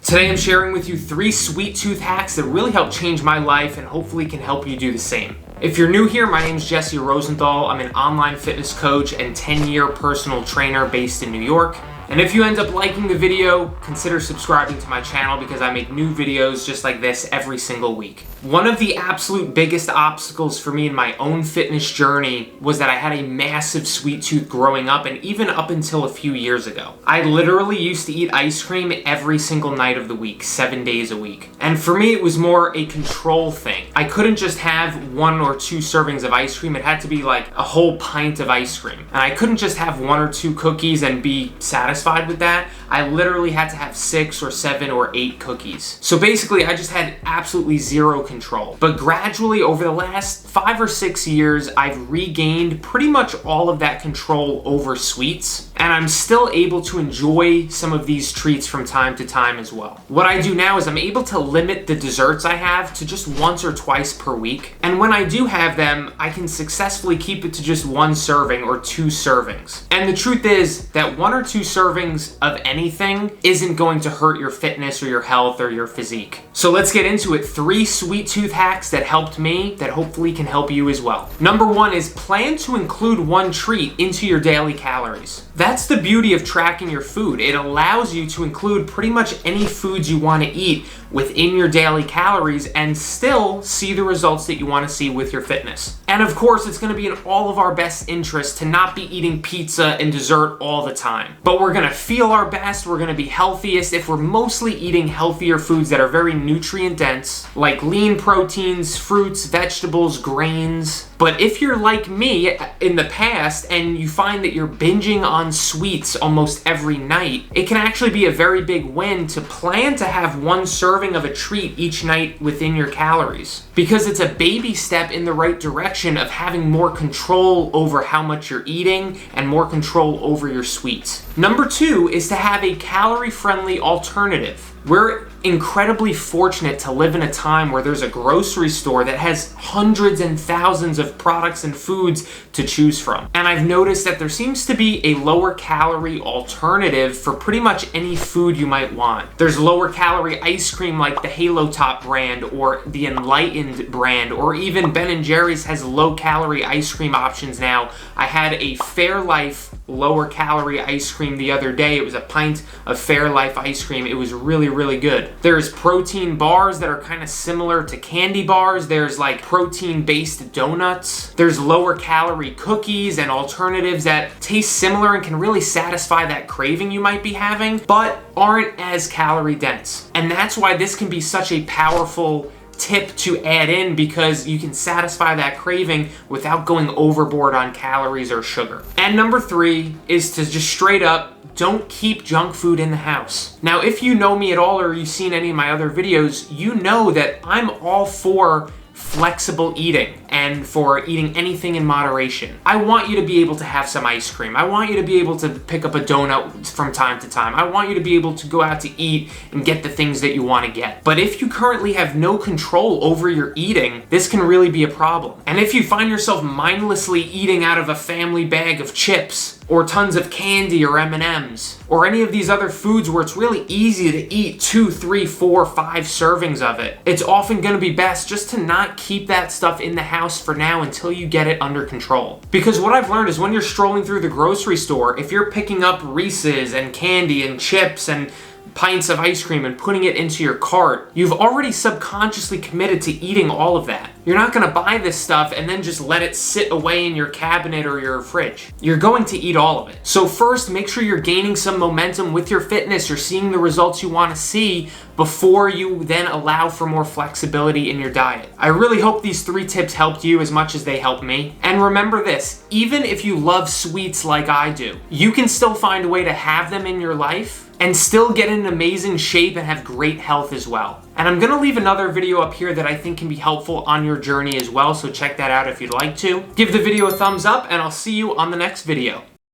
Today I'm sharing with you 3 sweet tooth hacks that really helped change my life and hopefully can help you do the same. If you're new here, my name is Jesse Rosenthal. I'm an online fitness coach and 10-year personal trainer based in New York. And if you end up liking the video, consider subscribing to my channel because I make new videos just like this every single week. One of the absolute biggest obstacles for me in my own fitness journey was that I had a massive sweet tooth growing up and even up until a few years ago. I literally used to eat ice cream every single night of the week, 7 days a week. And for me, it was more a control thing. I couldn't just have 1 or 2 servings of ice cream. It had to be like a whole pint of ice cream. And I couldn't just have 1 or 2 cookies and be satisfied with that. I literally had to have 6 or 7 or 8 cookies. So basically, I just had absolutely zero control. But gradually, over the last 5 or 6 years, I've regained pretty much all of that control over sweets. And I'm still able to enjoy some of these treats from time to time as well. What I do now is I'm able to limit the desserts I have to just once or twice per week. And when I do have them, I can successfully keep it to just 1 serving or 2 servings. And the truth is that 1 or 2 servings of anything isn't going to hurt your fitness or your health or your physique. So let's get into it. 3 sweet tooth hacks that helped me that hopefully can help you as well. Number 1 is plan to include 1 treat into your daily calories. That's the beauty of tracking your food. It allows you to include pretty much any foods you want to eat within your daily calories and still see the results that you want to see with your fitness. And of course, it's going to be in all of our best interest to not be eating pizza and dessert all the time. But we're going to feel our best, we're going to be healthiest if we're mostly eating healthier foods that are very nutrient dense, like lean proteins, fruits, vegetables, grains. But if you're like me in the past and you find that you're binging on sweets almost every night, it can actually be a very big win to plan to have 1 serving of a treat each night within your calories. Because it's a baby step in the right direction of having more control over how much you're eating and more control over your sweets. Number 2 is to have a calorie-friendly alternative. We're incredibly fortunate to live in a time where there's a grocery store that has hundreds and thousands of products and foods to choose from. And I've noticed that there seems to be a lower calorie alternative for pretty much any food you might want. There's lower calorie ice cream like the Halo Top brand or the Enlightened brand, or even Ben & Jerry's has low calorie ice cream options now. I had a Fairlife lower calorie ice cream the other day. It was a pint of Fairlife ice cream. It was really good. There's protein bars that are kind of similar to candy bars. There's like protein-based donuts. There's lower calorie cookies and alternatives that taste similar and can really satisfy that craving you might be having, but aren't as calorie dense. And that's why this can be such a powerful tip to add in, because you can satisfy that craving without going overboard on calories or sugar. And number 3 is to just straight up don't keep junk food in the house. Now, if you know me at all or you've seen any of my other videos, you know that I'm all for flexible eating and for eating anything in moderation. I want you to be able to have some ice cream. I want you to be able to pick up a donut from time to time. I want you to be able to go out to eat and get the things that you want to get. But if you currently have no control over your eating, this can really be a problem. And if you find yourself mindlessly eating out of a family bag of chips or tons of candy or M&Ms or any of these other foods where it's really easy to eat 2, 3, 4, 5 servings of it, it's often going to be best just to not keep that stuff in the house for now until you get it under control. Because what I've learned is when you're strolling through the grocery store, if you're picking up Reese's and candy and chips and pints of ice cream and putting it into your cart, you've already subconsciously committed to eating all of that. You're not going to buy this stuff and then just let it sit away in your cabinet or your fridge. You're going to eat all of it. So first, make sure you're gaining some momentum with your fitness. You're seeing the results you want to see before you then allow for more flexibility in your diet. I really hope these 3 tips helped you as much as they helped me. And remember this, even if you love sweets like I do, you can still find a way to have them in your life and still get in amazing shape and have great health as well. And I'm gonna leave another video up here that I think can be helpful on your journey as well, so check that out if you'd like to. Give the video a thumbs up, and I'll see you on the next video.